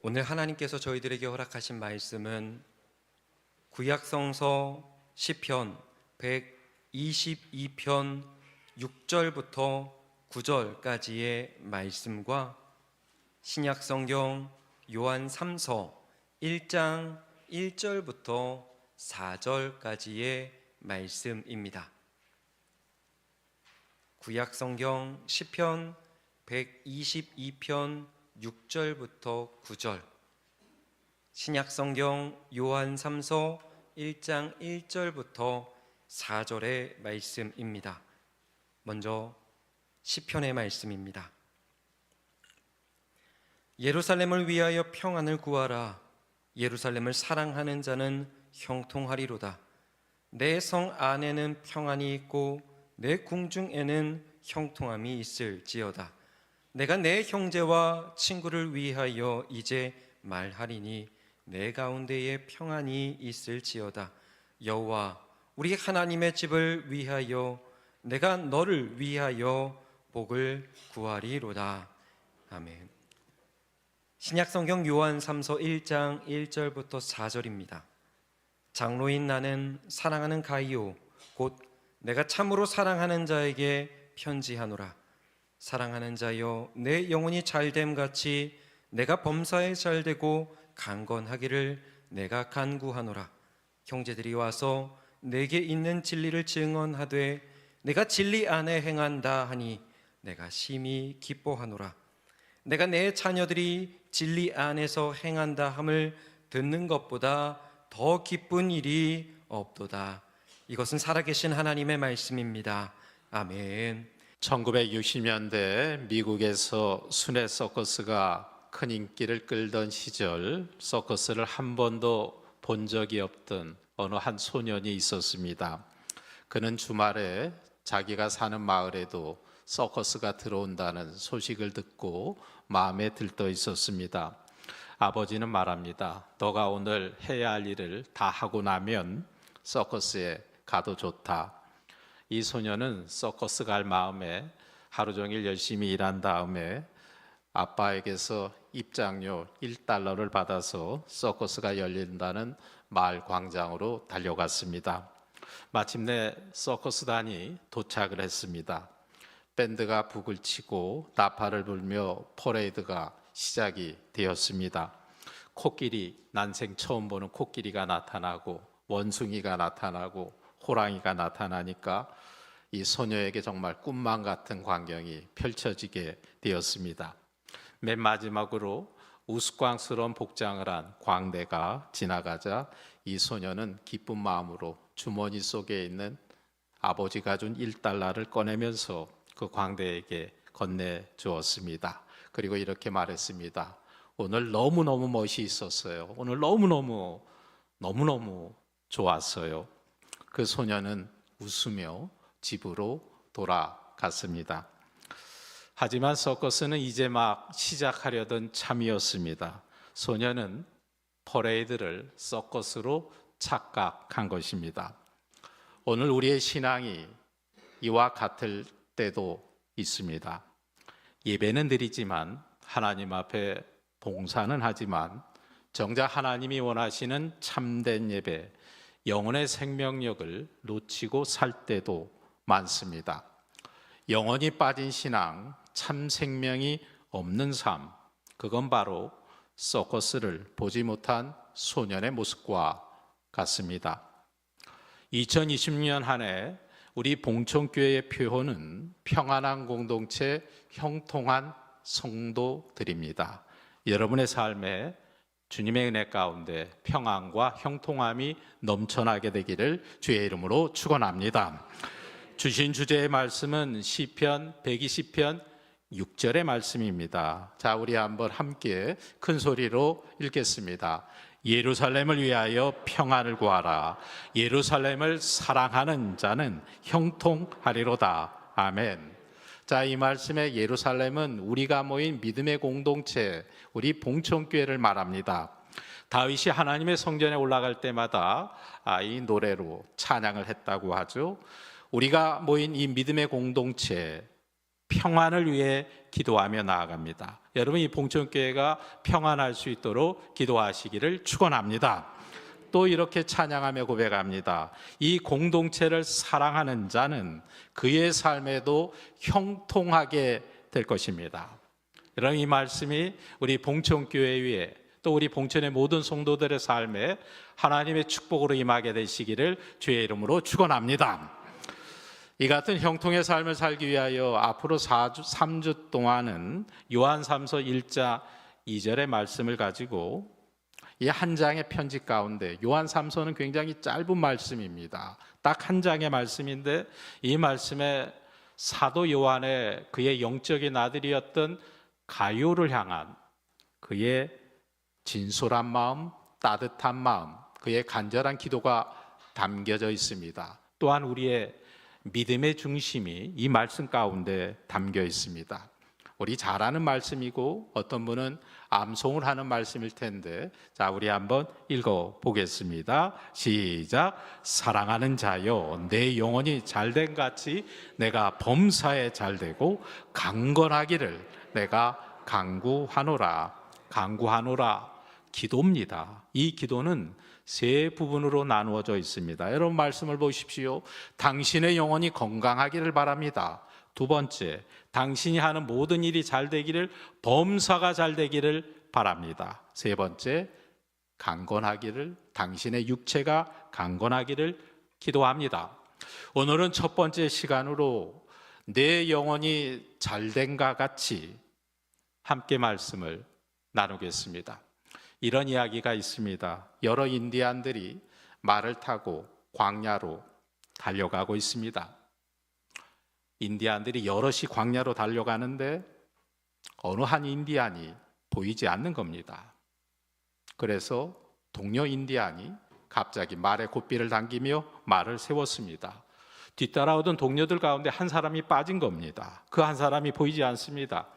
오늘 하나님께서 저희들에게 허락하신 말씀은 구약성서 시편 122편 6절부터 9절까지의 말씀과 신약성경 요한 3서 1장 1절부터 4절까지의 말씀입니다. 구약성경 시편 122편 6절부터 9절, 신약성경 요한 3서 1장 1절부터 4절의 말씀입니다. 먼저 시편의 말씀입니다. 예루살렘을 위하여 평안을 구하라. 예루살렘을 사랑하는 자는 형통하리로다. 내 성 안에는 평안이 있고 내 궁중에는 형통함이 있을지어다. 내가 내 형제와 친구를 위하여 이제 말하리니 내 가운데에 평안이 있을지어다. 여호와 우리 하나님의 집을 위하여 내가 너를 위하여 복을 구하리로다. 아멘. 신약성경 요한 3서 1장 1절부터 4절입니다. 장로인 나는 사랑하는 가이오 곧 내가 참으로 사랑하는 자에게 편지하노라. 사랑하는 자여, 내 영혼이 잘됨 같이 내가 범사에 잘되고 강건하기를 내가 간구하노라. 형제들이 와서 내게 있는 진리를 증언하되 내가 진리 안에 행한다 하니 내가 심히 기뻐하노라. 내가 내 자녀들이 진리 안에서 행한다 함을 듣는 것보다 더 기쁜 일이 없도다. 이것은 살아계신 하나님의 말씀입니다. 아멘. 1960년대 미국에서 순회 서커스가 큰 인기를 끌던 시절, 서커스를 한 번도 본 적이 없던 어느 한 소년이 있었습니다. 그는 주말에 자기가 사는 마을에도 서커스가 들어온다는 소식을 듣고 마음에 들떠 있었습니다. 아버지는 말합니다. 너가 오늘 해야 할 일을 다 하고 나면 서커스에 가도 좋다. 이 소녀는 서커스 갈 마음에 하루 종일 열심히 일한 다음에 아빠에게서 입장료 1달러를 받아서 서커스가 열린다는 마을 광장으로 달려갔습니다. 마침내 서커스단이 도착을 했습니다. 밴드가 북을 치고 나팔을 불며 퍼레이드가 시작이 되었습니다. 코끼리, 난생 처음 보는 코끼리가 나타나고 원숭이가 나타나고 호랑이가 나타나니까 이 소녀에게 정말 꿈만 같은 광경이 펼쳐지게 되었습니다. 맨 마지막으로 우스꽝스러운 복장을 한 광대가 지나가자 이 소녀는 기쁜 마음으로 주머니 속에 있는 아버지가 준 1달러를 꺼내면서 그 광대에게 건네주었습니다. 그리고 이렇게 말했습니다. 오늘 너무너무 멋있었어요. 오늘 너무너무 좋았어요. 그 소녀는 웃으며 집으로 돌아갔습니다. 하지만 서커스는 이제 막 시작하려던 참이었습니다. 소녀는 퍼레이드를 서커스로 착각한 것입니다. 오늘 우리의 신앙이 이와 같을 때도 있습니다. 예배는 드리지만 하나님 앞에 봉사는 하지만 정작 하나님이 원하시는 참된 예배, 영혼의 생명력을 놓치고 살 때도 많습니다. 영혼이 빠진 신앙, 참 생명이 없는 삶, 그건 바로 서커스를 보지 못한 소년의 모습과 같습니다. 2020년 한 해 우리 봉천교회의 표어는 평안한 공동체, 형통한 성도들입니다. 여러분의 삶에 주님의 은혜 가운데 평안과 형통함이 넘쳐나게 되기를 주의 이름으로 축원합니다. 주신 주제의 말씀은 시편 120편 6절의 말씀입니다. 자, 우리 한번 함께 큰 소리로 읽겠습니다. 예루살렘을 위하여 평안을 구하라. 예루살렘을 사랑하는 자는 형통하리로다. 아멘. 자, 이 말씀의 예루살렘은 우리가 모인 믿음의 공동체, 우리 봉천교회를 말합니다. 다윗이 하나님의 성전에 올라갈 때마다 이 노래로 찬양을 했다고 하죠. 우리가 모인 이 믿음의 공동체, 평안을 위해 기도하며 나아갑니다. 여러분, 이 봉천교회가 평안할 수 있도록 기도하시기를 축원합니다. 또 이렇게 찬양하며 고백합니다. 이 공동체를 사랑하는 자는 그의 삶에도 형통하게 될 것입니다. 여러분, 이 말씀이 우리 봉천교회 위에 또 우리 봉천의 모든 성도들의 삶에 하나님의 축복으로 임하게 되시기를 주의 이름으로 축원합니다. 이 같은 형통의 삶을 살기 위하여 앞으로 3주 동안은 요한삼서 1장 2절의 말씀을 가지고 이 한 장의 편지 가운데, 요한삼서는 굉장히 짧은 말씀입니다. 딱 한 장의 말씀인데 이 말씀에 사도 요한의 그의 영적인 아들이었던 가요를 향한 그의 진솔한 마음, 따뜻한 마음, 그의 간절한 기도가 담겨져 있습니다. 또한 우리의 믿음의 중심이 이 말씀 가운데 담겨 있습니다. 우리 잘 아는 말씀이고 어떤 분은 암송을 하는 말씀일 텐데, 자, 우리 한번 읽어 보겠습니다. 시작. 사랑하는 자여, 내 영혼이 잘된 같이 내가 범사에 잘되고 강건하기를 내가 간구하노라. 간구하노라, 기도입니다. 이 기도는 세 부분으로 나누어져 있습니다. 여러분, 말씀을 보십시오. 당신의 영혼이 건강하기를 바랍니다. 두 번째, 당신이 하는 모든 일이 잘 되기를, 범사가 잘 되기를 바랍니다. 세 번째, 강건하기를, 당신의 육체가 강건하기를 기도합니다. 오늘은 첫 번째 시간으로 내 영혼이 잘된가 같이 함께 말씀을 나누겠습니다. 이런 이야기가 있습니다. 여러 인디안들이 말을 타고 광야로 달려가고 있습니다. 인디안들이 여럿이 광야로 달려가는데 어느 한 인디안이 보이지 않는 겁니다. 그래서 동료 인디안이 갑자기 말에 고삐를 당기며 말을 세웠습니다. 뒤따라오던 동료들 가운데 한 사람이 빠진 겁니다. 그 한 사람이 보이지 않습니다.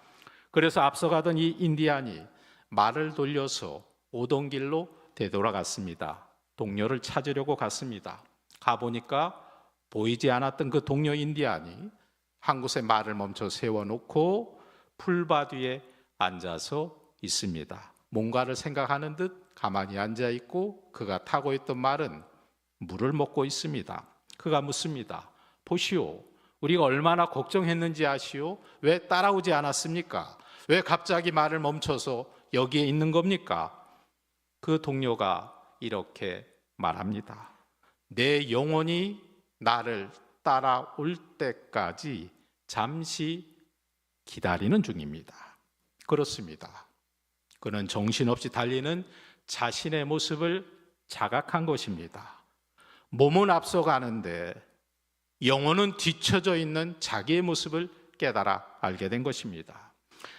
그래서 앞서가던 이 인디안이 말을 돌려서 오던 길로 되돌아갔습니다. 동료를 찾으려고 갔습니다. 가보니까 보이지 않았던 그 동료 인디안이 한 곳에 말을 멈춰 세워놓고 풀밭 위에 앉아서 있습니다. 뭔가를 생각하는 듯 가만히 앉아있고 그가 타고 있던 말은 물을 먹고 있습니다. 그가 묻습니다. 보시오, 우리가 얼마나 걱정했는지 아시오? 왜 따라오지 않았습니까? 왜 갑자기 말을 멈춰서 여기에 있는 겁니까? 그 동료가 이렇게 말합니다. 내 영혼이 나를 따라올 때까지 잠시 기다리는 중입니다. 그렇습니다. 그는 정신없이 달리는 자신의 모습을 자각한 것입니다. 몸은 앞서가는데 영혼은 뒤처져 있는 자기의 모습을 깨달아 알게 된 것입니다.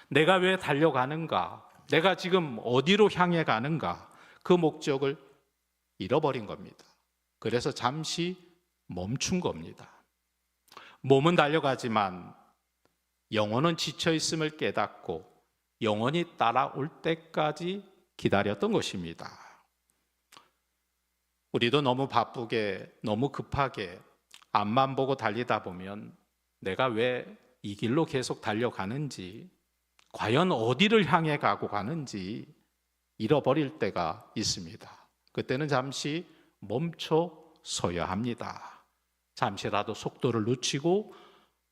내가 왜 달려가는가? 내가 지금 어디로 향해 가는가? 그 목적을 잃어버린 겁니다. 그래서 잠시 멈춘 겁니다. 몸은 달려가지만 영혼은 지쳐 있음을 깨닫고 영혼이 따라올 때까지 기다렸던 것입니다. 우리도 너무 바쁘게, 너무 급하게 앞만 보고 달리다 보면 내가 왜 이 길로 계속 달려가는지, 과연 어디를 향해 가고 가는지 잃어버릴 때가 있습니다. 그때는 잠시 멈춰 서야 합니다. 잠시라도 속도를 늦추고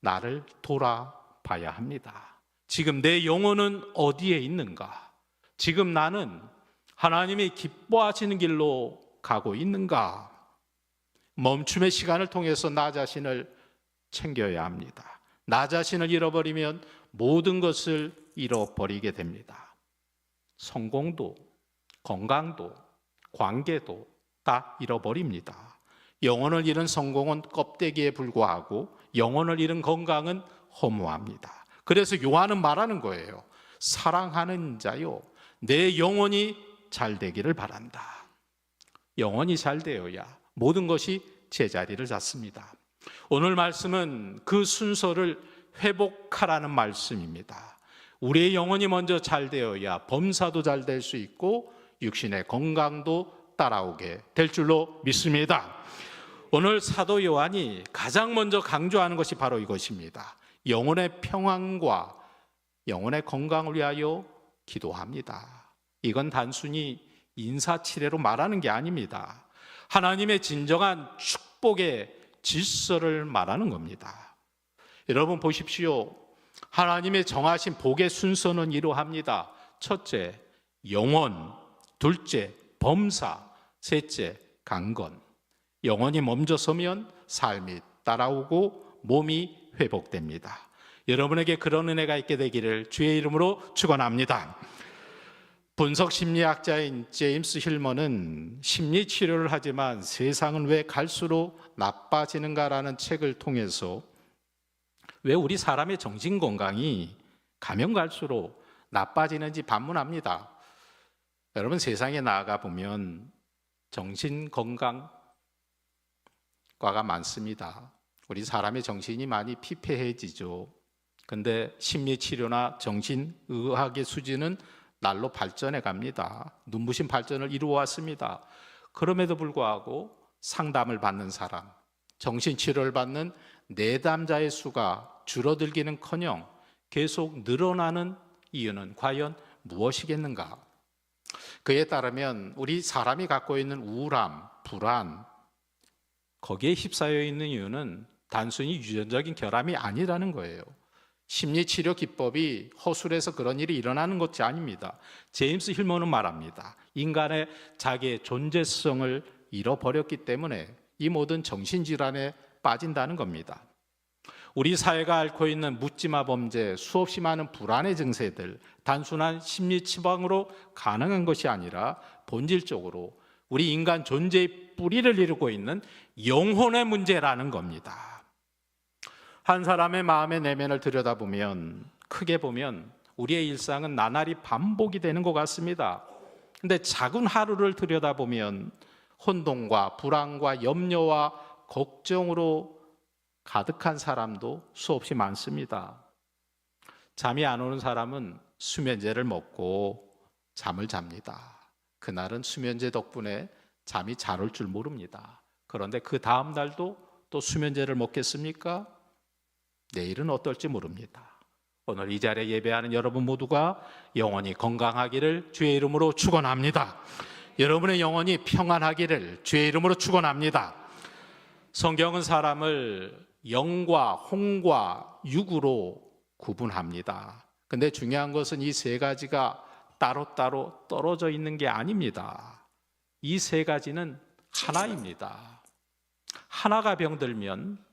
나를 돌아봐야 합니다. 지금 내 영혼은 어디에 있는가? 지금 나는 하나님이 기뻐하시는 길로 가고 있는가? 멈춤의 시간을 통해서 나 자신을 챙겨야 합니다. 나 자신을 잃어버리면 모든 것을 잃어버리게 됩니다. 성공도, 건강도, 관계도 다 잃어버립니다. 영혼을 잃은 성공은 껍데기에 불과하고 영혼을 잃은 건강은 허무합니다. 그래서 요한은 말하는 거예요. 사랑하는 자요, 내 영혼이 잘 되기를 바란다. 영혼이 잘 되어야 모든 것이 제자리를 잡습니다. 오늘 말씀은 그 순서를 회복하라는 말씀입니다. 우리의 영혼이 먼저 잘 되어야 범사도 잘 될 수 있고 육신의 건강도 따라오게 될 줄로 믿습니다. 오늘 사도 요한이 가장 먼저 강조하는 것이 바로 이것입니다. 영혼의 평안과 영혼의 건강을 위하여 기도합니다. 이건 단순히 인사치레로 말하는 게 아닙니다. 하나님의 진정한 축복의 질서를 말하는 겁니다. 여러분 보십시오. 하나님의 정하신 복의 순서는 이러합니다. 첫째, 영원. 둘째, 범사. 셋째, 강건. 영원히 멈춰서면 삶이 따라오고 몸이 회복됩니다. 여러분에게 그런 은혜가 있게 되기를 주의 이름으로 축원합니다. 분석 심리학자인 제임스 힐먼은 심리 치료를 하지만 세상은 왜 갈수록 나빠지는가라는 책을 통해서 왜 우리 사람의 정신 건강이 가면 갈수록 나빠지는지 반문합니다. 여러분 세상에 나아가 보면 정신 건강과가 많습니다. 우리 사람의 정신이 많이 피폐해지죠. 근데 심리 치료나 정신의학의 수준은 날로 발전해 갑니다. 눈부신 발전을 이루어 왔습니다. 그럼에도 불구하고 상담을 받는 사람, 정신치료를 받는 내담자의 수가 줄어들기는커녕 계속 늘어나는 이유는 과연 무엇이겠는가? 그에 따르면 우리 사람이 갖고 있는 우울함, 불안, 거기에 휩싸여 있는 이유는 단순히 유전적인 결함이 아니라는 거예요. 심리치료 기법이 허술해서 그런 일이 일어나는 것이 아닙니다. 제임스 힐먼은 말합니다. 인간의 자기의 존재성을 잃어버렸기 때문에 이 모든 정신질환에 빠진다는 겁니다. 우리 사회가 앓고 있는 묻지마 범죄, 수없이 많은 불안의 증세들, 단순한 심리 치방으로 가능한 것이 아니라 본질적으로 우리 인간 존재의 뿌리를 이루고 있는 영혼의 문제라는 겁니다. 한 사람의 마음의 내면을 들여다보면 크게 보면 우리의 일상은 나날이 반복이 되는 것 같습니다. 근데 작은 하루를 들여다보면 혼돈과 불안과 염려와 걱정으로 가득한 사람도 수없이 많습니다. 잠이 안 오는 사람은 수면제를 먹고 잠을 잡니다. 그날은 수면제 덕분에 잠이 잘 올 줄 모릅니다. 그런데 그 다음 날도 또 수면제를 먹겠습니까? 내일은 어떨지 모릅니다. 오늘 이 자리에 예배하는 여러분 모두가 영혼이 건강하기를 주의 이름으로 축원합니다. 여러분의 영혼이 평안하기를 주의 이름으로 축원합니다. 성경은 사람을 영과 혼과 육으로 구분합니다. 근데 중요한 것은 이 세 가지가 따로따로 떨어져 있는 게 아닙니다. 이 세 가지는 하나입니다. 하나가 병들면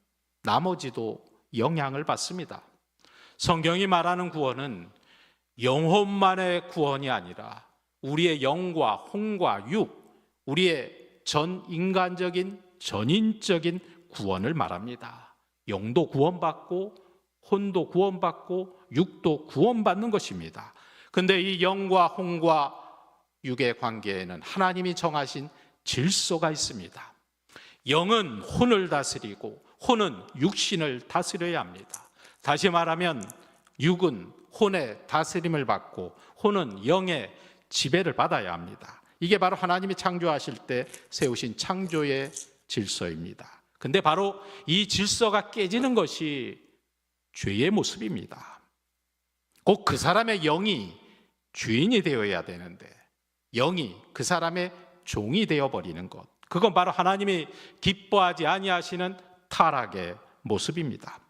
나머지도 영향을 받습니다. 성경이 말하는 구원은 영혼만의 구원이 아니라 우리의 영과 혼과 육, 우리의 전 인간적인 전인적인 구원을 말합니다. 영도 구원받고 혼도 구원받고 육도 구원받는 것입니다. 근데 이 영과 혼과 육의 관계에는 하나님이 정하신 질서가 있습니다. 영은 혼을 다스리고 혼은 육신을 다스려야 합니다. 다시 말하면 육은 혼의 다스림을 받고 혼은 영의 지배를 받아야 합니다. 이게 바로 하나님이 창조하실 때 세우신 창조의 질서입니다. 근데 바로 이 질서가 깨지는 것이 죄의 모습입니다. 꼭 그 사람의 영이 주인이 되어야 되는데 영이 그 사람의 종이 되어버리는 것, 그건 바로 하나님이 기뻐하지 아니하시는 타락의 모습입니다.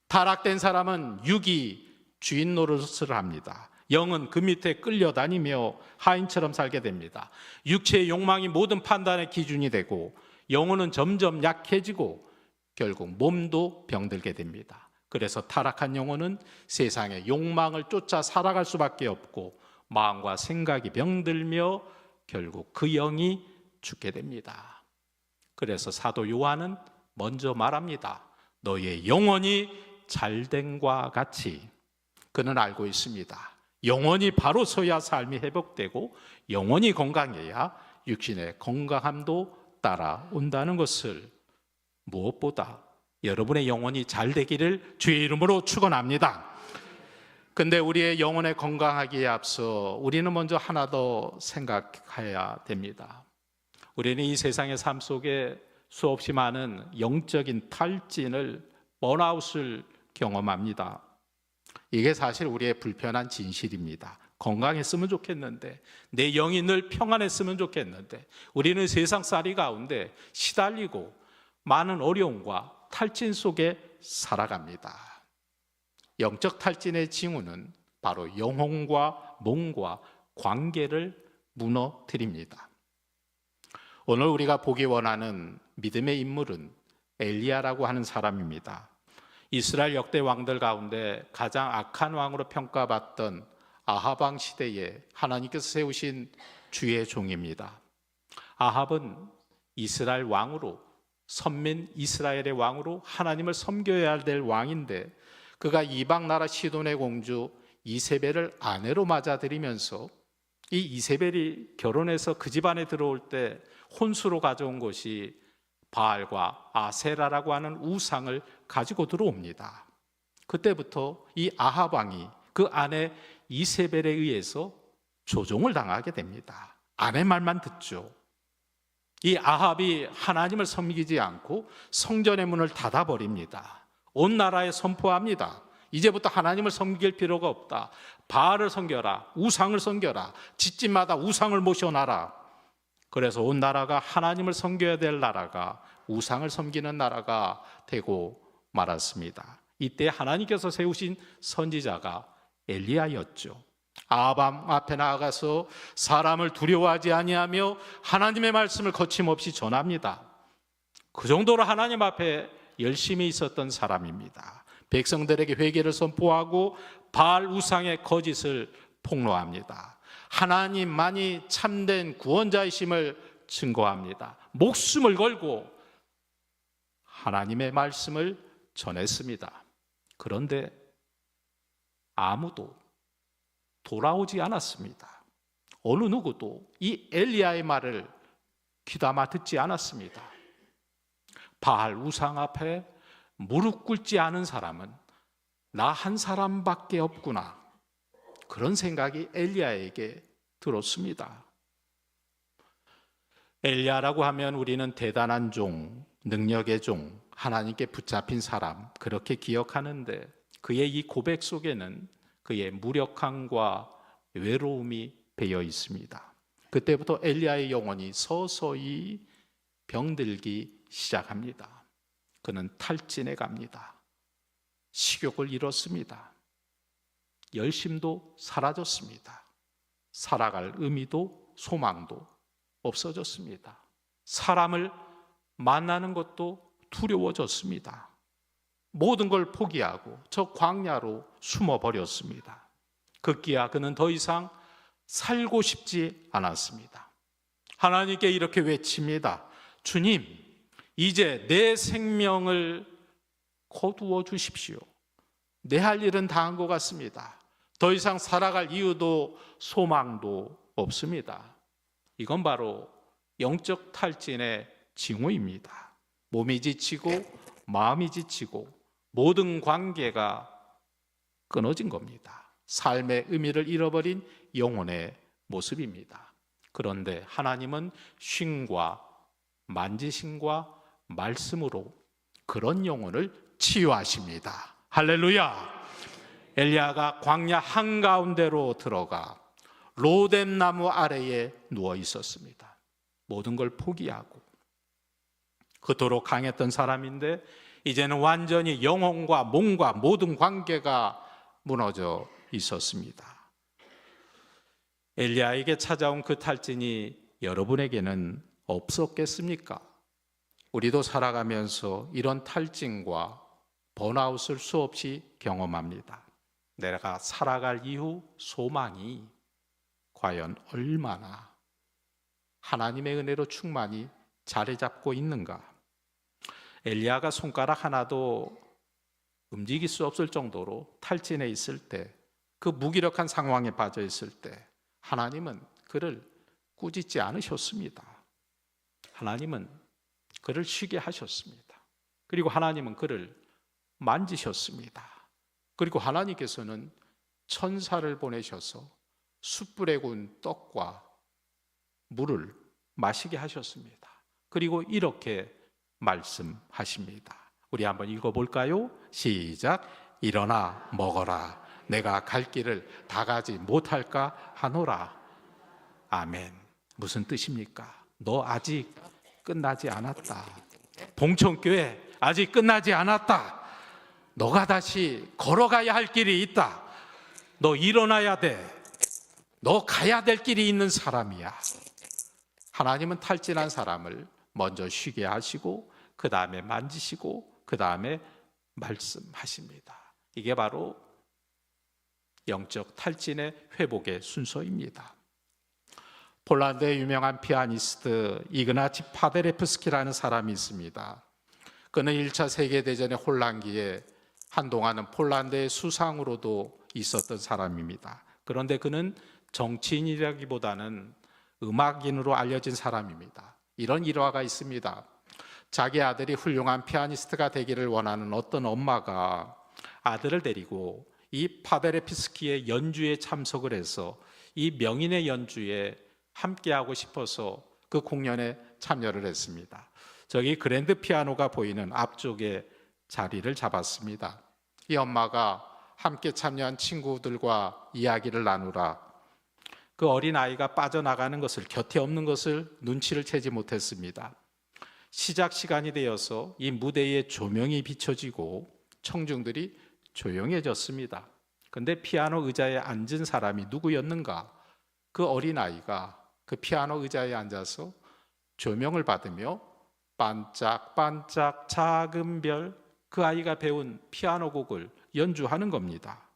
타락된 사람은 육이 주인 노릇을 합니다. 영은 그 밑에 끌려다니며 하인처럼 살게 됩니다. 육체의 욕망이 모든 판단의 기준이 되고 영혼은 점점 약해지고 결국 몸도 병들게 됩니다. 그래서 타락한 영혼은 세상의 욕망을 쫓아 살아갈 수밖에 없고 마음과 생각이 병들며 결국 그 영이 죽게 됩니다. 그래서 사도 요한은 먼저 말합니다. 너의 영혼이 잘됨과 같이. 그는 알고 있습니다. 영혼이 바로 서야 삶이 회복되고 영혼이 건강해야 육신의 건강함도 따라온다는 것을, 무엇보다 여러분의 영혼이 잘 되기를 주의 이름으로 축원합니다. 근데 우리의 영혼의 건강하기에 앞서 우리는 먼저 하나 더 생각해야 됩니다. 우리는 이 세상의 삶 속에 수없이 많은 영적인 탈진을, 번아웃을 경험합니다. 이게 사실 우리의 불편한 진실입니다. 건강했으면 좋겠는데, 내 영이 늘 평안했으면 좋겠는데, 우리는 세상살이 가운데 시달리고 많은 어려움과 탈진 속에 살아갑니다. 영적 탈진의 징후는 바로 영혼과 몸과 관계를 무너뜨립니다. 오늘 우리가 보기 원하는 믿음의 인물은 엘리야라고 하는 사람입니다. 이스라엘 역대 왕들 가운데 가장 악한 왕으로 평가받던 아합 왕 시대에 하나님께서 세우신 주의 종입니다. 아합은 이스라엘 왕으로, 선민 이스라엘의 왕으로 하나님을 섬겨야 될 왕인데, 그가 이방 나라 시돈의 공주 이세벨을 아내로 맞아들이면서 이 이세벨이 결혼해서 그 집안에 들어올 때 혼수로 가져온 것이 바알과 아세라라고 하는 우상을 가지고 들어옵니다. 그때부터 이 아합 왕이 그 아내 이세벨에 의해서 조종을 당하게 됩니다. 아내 말만 듣죠. 이 아합이 하나님을 섬기지 않고 성전의 문을 닫아버립니다. 온 나라에 선포합니다. 이제부터 하나님을 섬길 필요가 없다. 바알을 섬겨라, 우상을 섬겨라, 집집마다 우상을 모셔놔라. 그래서 온 나라가 하나님을 섬겨야 될 나라가 우상을 섬기는 나라가 되고 말았습니다. 이때 하나님께서 세우신 선지자가 엘리야였죠. 아합 앞에 나아가서 사람을 두려워하지 아니하며 하나님의 말씀을 거침없이 전합니다. 그 정도로 하나님 앞에 열심히 있었던 사람입니다. 백성들에게 회개를 선포하고 바알 우상의 거짓을 폭로합니다. 하나님만이 참된 구원자이심을 증거합니다. 목숨을 걸고 하나님의 말씀을 전했습니다. 그런데 아무도 돌아오지 않았습니다. 어느 누구도 이 엘리야의 말을 귀담아 듣지 않았습니다. 바알 우상 앞에 무릎 꿇지 않은 사람은 나 한 사람밖에 없구나. 그런 생각이 엘리야에게 들었습니다. 엘리야라고 하면 우리는 대단한 종, 능력의 종, 하나님께 붙잡힌 사람, 그렇게 기억하는데 그의 이 고백 속에는 그의 무력함과 외로움이 배어 있습니다. 그때부터 엘리야의 영혼이 서서히 병들기 시작합니다. 그는 탈진해 갑니다. 식욕을 잃었습니다. 열심도 사라졌습니다. 살아갈 의미도 소망도 없어졌습니다. 사람을 만나는 것도 두려워졌습니다. 모든 걸 포기하고 저 광야로 숨어버렸습니다. 급기야 그는 더 이상 살고 싶지 않았습니다. 하나님께 이렇게 외칩니다. 주님, 이제 내 생명을 거두어 주십시오. 내 할 일은 다 한 것 같습니다. 더 이상 살아갈 이유도 소망도 없습니다. 이건 바로 영적 탈진의 징후입니다. 몸이 지치고 마음이 지치고 모든 관계가 끊어진 겁니다. 삶의 의미를 잃어버린 영혼의 모습입니다. 그런데 하나님은 쉼과 만지심과 말씀으로 그런 영혼을 치유하십니다. 할렐루야! 엘리야가 광야 한가운데로 들어가 로뎀 나무 아래에 누워 있었습니다. 모든 걸 포기하고 그토록 강했던 사람인데 이제는 완전히 영혼과 몸과 모든 관계가 무너져 있었습니다. 엘리야에게 찾아온 그 탈진이 여러분에게는 없었겠습니까? 우리도 살아가면서 이런 탈진과 번아웃을 수없이 경험합니다. 내가 살아갈 이후 소망이 과연 얼마나 하나님의 은혜로 충만히 자리 잡고 있는가? 엘리야가 손가락 하나도 움직일 수 없을 정도로 탈진해 있을 때, 그 무기력한 상황에 빠져 있을 때 하나님은 그를 꾸짖지 않으셨습니다. 하나님은 그를 쉬게 하셨습니다. 그리고 하나님은 그를 만지셨습니다. 그리고 하나님께서는 천사를 보내셔서 숯불에 구운 떡과 물을 마시게 하셨습니다. 그리고 이렇게 말씀하십니다. 우리 한번 읽어볼까요? 시작. 일어나 먹어라. 내가 갈 길을 다 가지 못할까 하노라. 아멘. 무슨 뜻입니까? 너 아직 끝나지 않았다. 봉천교회 아직 끝나지 않았다. 너가 다시 걸어가야 할 길이 있다. 너 일어나야 돼. 너 가야 될 길이 있는 사람이야. 하나님은 탈진한 사람을 먼저 쉬게 하시고 그 다음에 만지시고 그 다음에 말씀하십니다. 이게 바로 영적 탈진의 회복의 순서입니다. 폴란드의 유명한 피아니스트 이그나치 파데레프스키라는 사람이 있습니다. 그는 1차 세계대전의 혼란기에 한동안은 폴란드의 수상으로도 있었던 사람입니다. 그런데 그는 정치인이라기보다는 음악인으로 알려진 사람입니다. 이런 일화가 있습니다. 자기 아들이 훌륭한 피아니스트가 되기를 원하는 어떤 엄마가 아들을 데리고 이 파데레프스키의 연주에 참석을 해서 이 명인의 연주에 함께하고 싶어서 그 공연에 참여를 했습니다. 저기 그랜드 피아노가 보이는 앞쪽에 자리를 잡았습니다. 이 엄마가 함께 참여한 친구들과 이야기를 나누라 그 어린아이가 빠져나가는 것을, 곁에 없는 것을 눈치를 채지 못했습니다. 시작 시간이 되어서 이 무대에 조명이 비춰지고 청중들이 조용해졌습니다. 근데 피아노 의자에 앉은 사람이 누구였는가? 그 어린아이가 그 피아노 의자에 앉아서 조명을 받으며 반짝반짝 작은 별, 그 아이가 배운 피아노 곡을 연주하는 겁니다.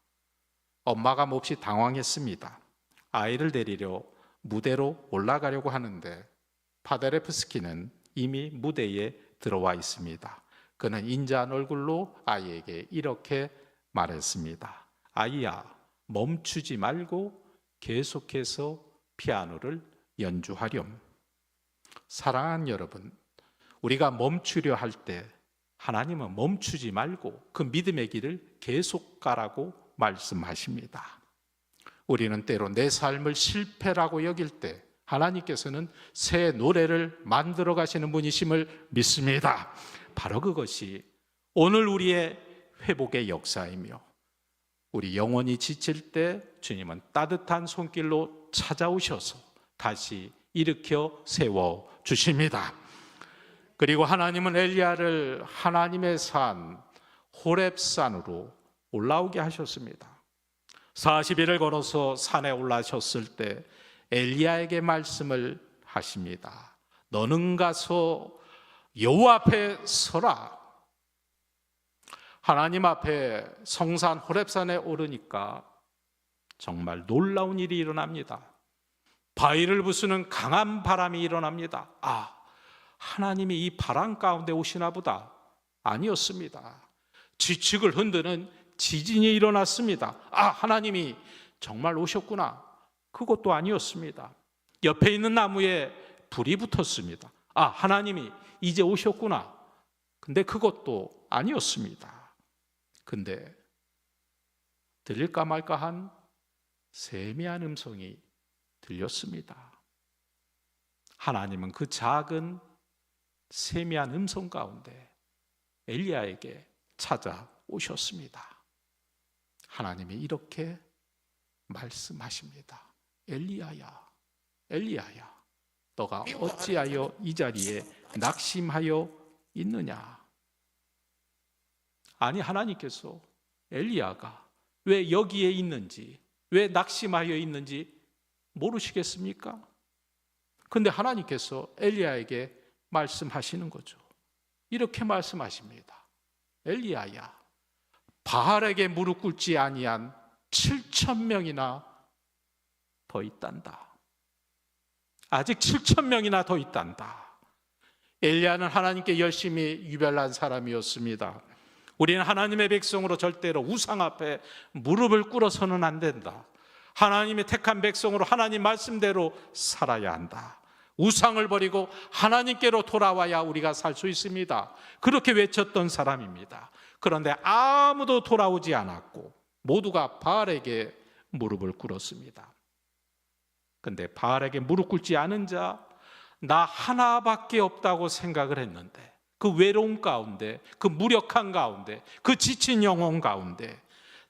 엄마가 몹시 당황했습니다. 아이를 데리려 무대로 올라가려고 하는데 파데레프스키는 이미 무대에 들어와 있습니다. 그는 인자한 얼굴로 아이에게 이렇게 말했습니다. 아이야, 멈추지 말고 계속해서 피아노를 연주하렴. 사랑하는 여러분, 우리가 멈추려 할 때 하나님은 멈추지 말고 그 믿음의 길을 계속 가라고 말씀하십니다. 우리는 때로 내 삶을 실패라고 여길 때 하나님께서는 새 노래를 만들어 가시는 분이심을 믿습니다. 바로 그것이 오늘 우리의 회복의 역사이며, 우리 영혼이 지칠 때 주님은 따뜻한 손길로 찾아오셔서 다시 일으켜 세워 주십니다. 그리고 하나님은 엘리야를 하나님의 산 호렙산으로 올라오게 하셨습니다. 40일을 걸어서 산에 올라셨을 때 엘리야에게 말씀을 하십니다. 너는 가서 여호와 앞에 서라. 하나님 앞에 성산 호렙산에 오르니까 정말 놀라운 일이 일어납니다. 바위를 부수는 강한 바람이 일어납니다. 아, 하나님이 이 바람 가운데 오시나 보다. 아니었습니다. 지측을 흔드는 지진이 일어났습니다. 아, 하나님이 정말 오셨구나. 그것도 아니었습니다. 옆에 있는 나무에 불이 붙었습니다. 아, 하나님이 이제 오셨구나. 근데 그것도 아니었습니다. 근데 들릴까 말까 한 세미한 음성이 들렸습니다. 하나님은 그 작은 세미한 음성 가운데 엘리야에게 찾아오셨습니다. 하나님이 이렇게 말씀하십니다. 엘리야야, 엘리야야, 너가 어찌하여 이 자리에 낙심하여 있느냐? 아니, 하나님께서 엘리야가 왜 여기에 있는지, 왜 낙심하여 있는지 모르시겠습니까? 근데 하나님께서 엘리야에게 말씀하시는 거죠. 이렇게 말씀하십니다. 엘리야야, 바알에게 무릎 꿇지 아니한 7,000명이나 더 있단다. 아직 7,000명이나 더 있단다. 엘리야는 하나님께 열심히 유별난 사람이었습니다. 우리는 하나님의 백성으로 절대로 우상 앞에 무릎을 꿇어서는 안 된다. 하나님의 택한 백성으로 하나님 말씀대로 살아야 한다. 우상을 버리고 하나님께로 돌아와야 우리가 살 수 있습니다. 그렇게 외쳤던 사람입니다. 그런데 아무도 돌아오지 않았고 모두가 바알에게 무릎을 꿇었습니다. 근데 바알에게 무릎 꿇지 않은 자, 나 하나밖에 없다고 생각을 했는데 그 외로움 가운데, 그 무력한 가운데, 그 지친 영혼 가운데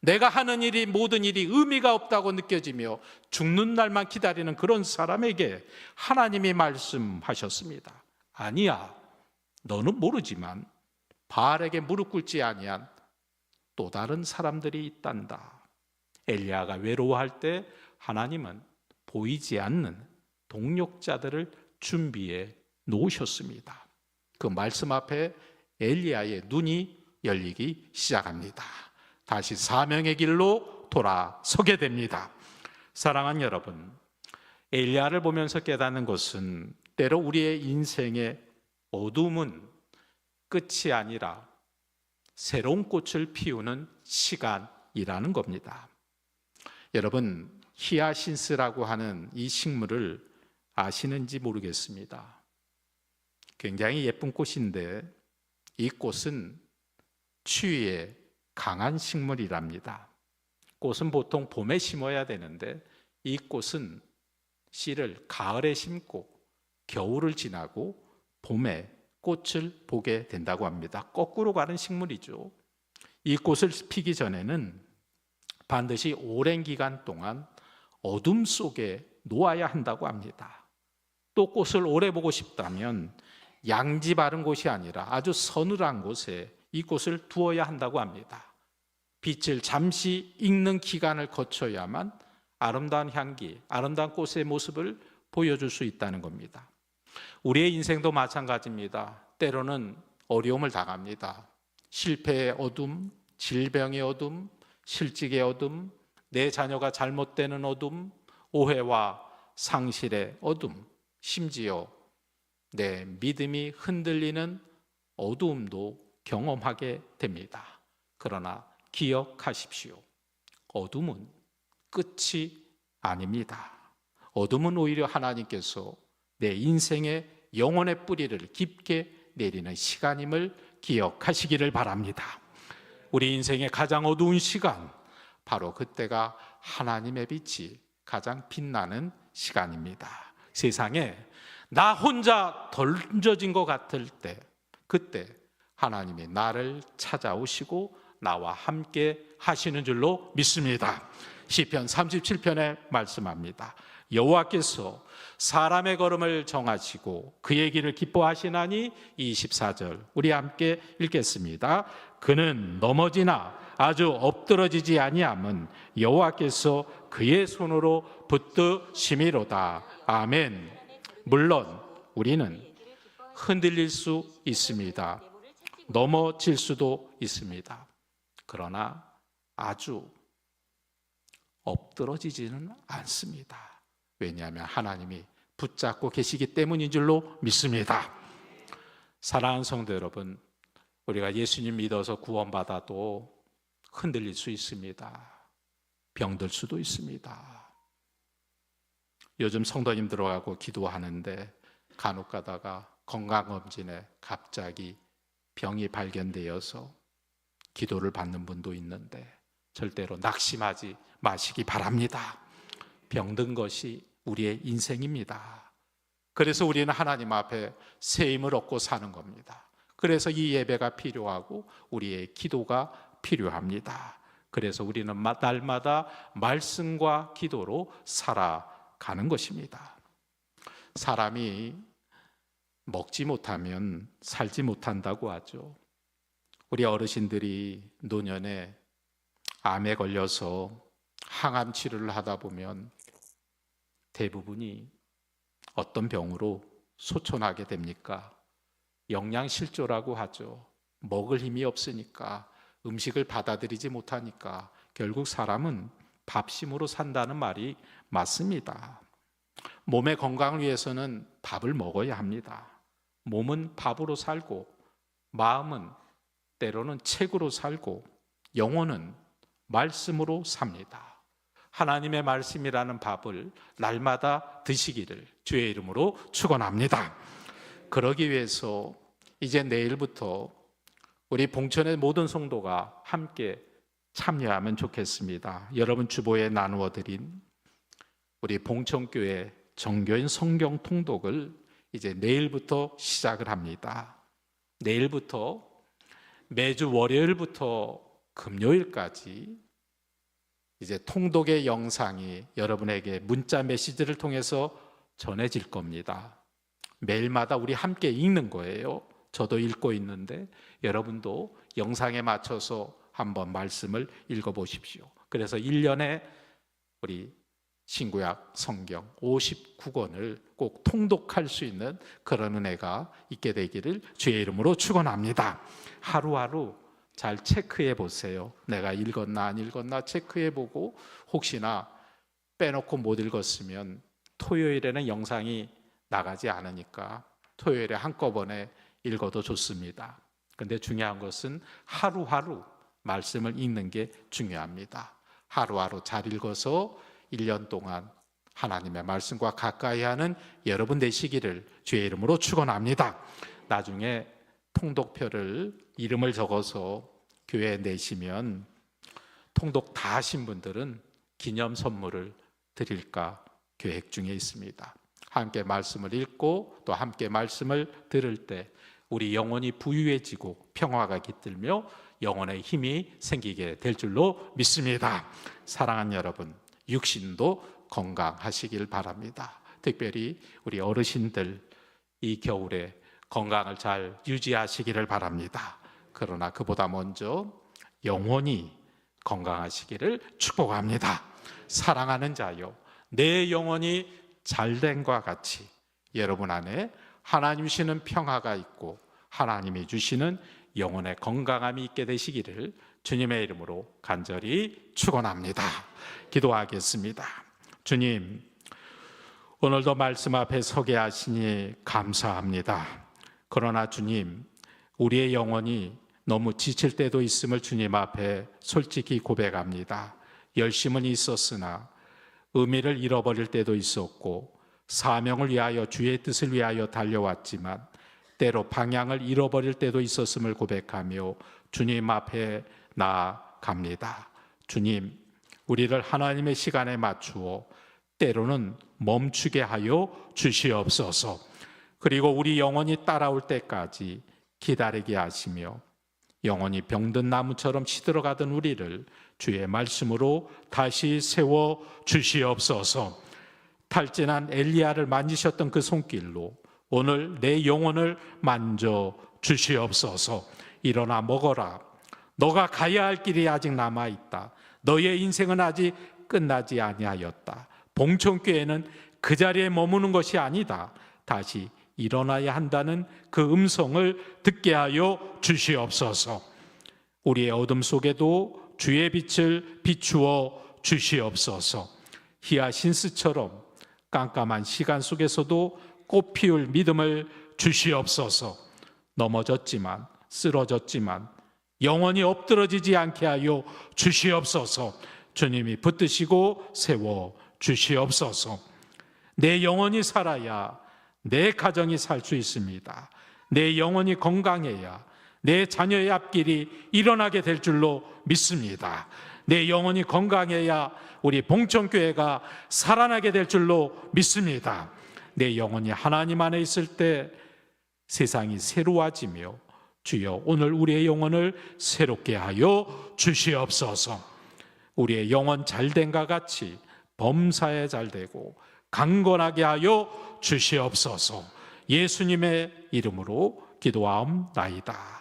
내가 하는 일이, 모든 일이 의미가 없다고 느껴지며 죽는 날만 기다리는 그런 사람에게 하나님이 말씀하셨습니다. 아니야, 너는 모르지만 바알에게 무릎 꿇지 아니한 또 다른 사람들이 있단다. 엘리야가 외로워할 때 하나님은 보이지 않는 동력자들을 준비해 놓으셨습니다. 그 말씀 앞에 엘리야의 눈이 열리기 시작합니다. 다시 사명의 길로 돌아서게 됩니다. 사랑하는 여러분, 엘리야를 보면서 깨닫는 것은 때로 우리의 인생의 어둠은 끝이 아니라 새로운 꽃을 피우는 시간이라는 겁니다. 여러분, 히아신스라고 하는 이 식물을 아시는지 모르겠습니다. 굉장히 예쁜 꽃인데 이 꽃은 추위에 강한 식물이랍니다. 꽃은 보통 봄에 심어야 되는데 이 꽃은 씨를 가을에 심고 겨울을 지나고 봄에 꽃을 보게 된다고 합니다. 거꾸로 가는 식물이죠. 이 꽃을 피기 전에는 반드시 오랜 기간 동안 어둠 속에 놓아야 한다고 합니다. 또 꽃을 오래 보고 싶다면 양지 바른 곳이 아니라 아주 서늘한 곳에 이 꽃을 두어야 한다고 합니다. 빛을 잠시 익는 기간을 거쳐야만 아름다운 향기, 아름다운 꽃의 모습을 보여줄 수 있다는 겁니다. 우리의 인생도 마찬가지입니다. 때로는 어려움을 당합니다. 실패의 어둠, 질병의 어둠, 실직의 어둠, 내 자녀가 잘못되는 어둠, 오해와 상실의 어둠, 심지어 내 믿음이 흔들리는 어두움도 경험하게 됩니다. 그러나 기억하십시오. 어둠은 끝이 아닙니다. 어둠은 오히려 하나님께서 내 인생의 영혼의 뿌리를 깊게 내리는 시간임을 기억하시기를 바랍니다. 우리 인생의 가장 어두운 시간, 바로 그때가 하나님의 빛이 가장 빛나는 시간입니다. 세상에 나 혼자 던져진 것 같을 때, 그때 하나님이 나를 찾아오시고 나와 함께 하시는 줄로 믿습니다. 시편 37편에 말씀합니다. 여호와께서 사람의 걸음을 정하시고 그의 길을 기뻐하시나니, 24절 우리 함께 읽겠습니다. 그는 넘어지나 아주 엎드러지지 아니함은 여호와께서 그의 손으로 붙드심이로다. 아멘. 물론 우리는 흔들릴 수 있습니다. 넘어질 수도 있습니다. 그러나 아주 엎드러지지는 않습니다. 왜냐하면 하나님이 붙잡고 계시기 때문인 줄로 믿습니다. 사랑하는 성도 여러분, 우리가 예수님 믿어서 구원받아도 흔들릴 수 있습니다. 병들 수도 있습니다. 요즘 성도님들하고 기도하는데 간혹 가다가 건강검진에 갑자기 병이 발견되어서 기도를 받는 분도 있는데 절대로 낙심하지 마시기 바랍니다. 병든 것이 우리의 인생입니다. 그래서 우리는 하나님 앞에 새 힘을 얻고 사는 겁니다. 그래서 이 예배가 필요하고 우리의 기도가 필요합니다. 그래서 우리는 날마다 말씀과 기도로 살아가는 것입니다. 사람이 먹지 못하면 살지 못한다고 하죠. 우리 어르신들이 노년에 암에 걸려서 항암 치료를 하다 보면 대부분이 어떤 병으로 소천하게 됩니까? 영양실조라고 하죠. 먹을 힘이 없으니까, 음식을 받아들이지 못하니까 결국 사람은 밥심으로 산다는 말이 맞습니다. 몸의 건강을 위해서는 밥을 먹어야 합니다. 몸은 밥으로 살고, 마음은 때로는 책으로 살고, 영혼은 말씀으로 삽니다. 하나님의 말씀이라는 밥을 날마다 드시기를 주의 이름으로 축원합니다. 그러기 위해서 이제 내일부터 우리 봉천의 모든 성도가 함께 참여하면 좋겠습니다. 여러분 주보에 나누어 드린 우리 봉천교회 정교인 성경 통독을 이제 내일부터 시작을 합니다. 내일부터 매주 월요일부터 금요일까지 이제 통독의 영상이 여러분에게 문자 메시지를 통해서 전해질 겁니다. 매일마다 우리 함께 읽는 거예요. 저도 읽고 있는데 여러분도 영상에 맞춰서 한번 말씀을 읽어보십시오. 그래서 1년에 우리 신구약 성경 59권을 꼭 통독할 수 있는 그런 은혜가 있게 되기를 주의 이름으로 축원합니다. 하루하루 잘 체크해 보세요. 내가 읽었나 안 읽었나 체크해 보고 혹시나 빼놓고 못 읽었으면 토요일에는 영상이 나가지 않으니까 토요일에 한꺼번에 읽어도 좋습니다. 근데 중요한 것은 하루하루 말씀을 읽는 게 중요합니다. 하루하루 잘 읽어서 1년 동안 하나님의 말씀과 가까이 하는 여러분 되시기를 주의 이름으로 축원합니다. 나중에 통독표를 이름을 적어서 교회에 내시면 통독 다 하신 분들은 기념 선물을 드릴까 계획 중에 있습니다. 함께 말씀을 읽고 또 함께 말씀을 들을 때 우리 영혼이 부유해지고 평화가 깃들며 영혼의 힘이 생기게 될 줄로 믿습니다. 사랑하는 여러분, 육신도 건강하시길 바랍니다. 특별히 우리 어르신들 이 겨울에 건강을 잘 유지하시기를 바랍니다. 그러나 그보다 먼저 영혼이 건강하시기를 축복합니다. 사랑하는 자요, 내 영혼이 잘됨과 같이 여러분 안에 하나님 주시는 평화가 있고 하나님이 주시는 영혼의 건강함이 있게 되시기를 주님의 이름으로 간절히 축원합니다. 기도하겠습니다. 주님, 오늘도 말씀 앞에 서게 하시니 감사합니다. 그러나 주님, 우리의 영혼이 너무 지칠 때도 있음을 주님 앞에 솔직히 고백합니다. 열심은 있었으나 의미를 잃어버릴 때도 있었고 사명을 위하여 주의 뜻을 위하여 달려왔지만 때로 방향을 잃어버릴 때도 있었음을 고백하며 주님 앞에 나아갑니다. 주님, 우리를 하나님의 시간에 맞추어 때로는 멈추게 하여 주시옵소서. 그리고 우리 영혼이 따라올 때까지 기다리게 하시며 영혼이 병든 나무처럼 시들어가던 우리를 주의 말씀으로 다시 세워 주시옵소서. 탈진한 엘리야를 만지셨던 그 손길로 오늘 내 영혼을 만져 주시옵소서. 일어나 먹어라. 너가 가야 할 길이 아직 남아있다. 너의 인생은 아직 끝나지 아니하였다. 봉천교회는 그 자리에 머무는 것이 아니다. 다시 일어나야 한다는 그 음성을 듣게 하여 주시옵소서. 우리의 어둠 속에도 주의 빛을 비추어 주시옵소서. 히아신스처럼 깜깜한 시간 속에서도 꽃 피울 믿음을 주시옵소서. 넘어졌지만 쓰러졌지만 영원히 엎드러지지 않게 하여 주시옵소서. 주님이 붙드시고 세워 주시옵소서. 내 영혼이 살아야 내 가정이 살 수 있습니다. 내 영혼이 건강해야 내 자녀의 앞길이 일어나게 될 줄로 믿습니다. 내 영혼이 건강해야 우리 봉천교회가 살아나게 될 줄로 믿습니다. 내 영혼이 하나님 안에 있을 때 세상이 새로워지며 주여 오늘 우리의 영혼을 새롭게 하여 주시옵소서. 우리의 영혼 잘된과 같이 범사에 잘되고 강건하게 하여 주시옵소서. 예수님의 이름으로 기도하옵나이다.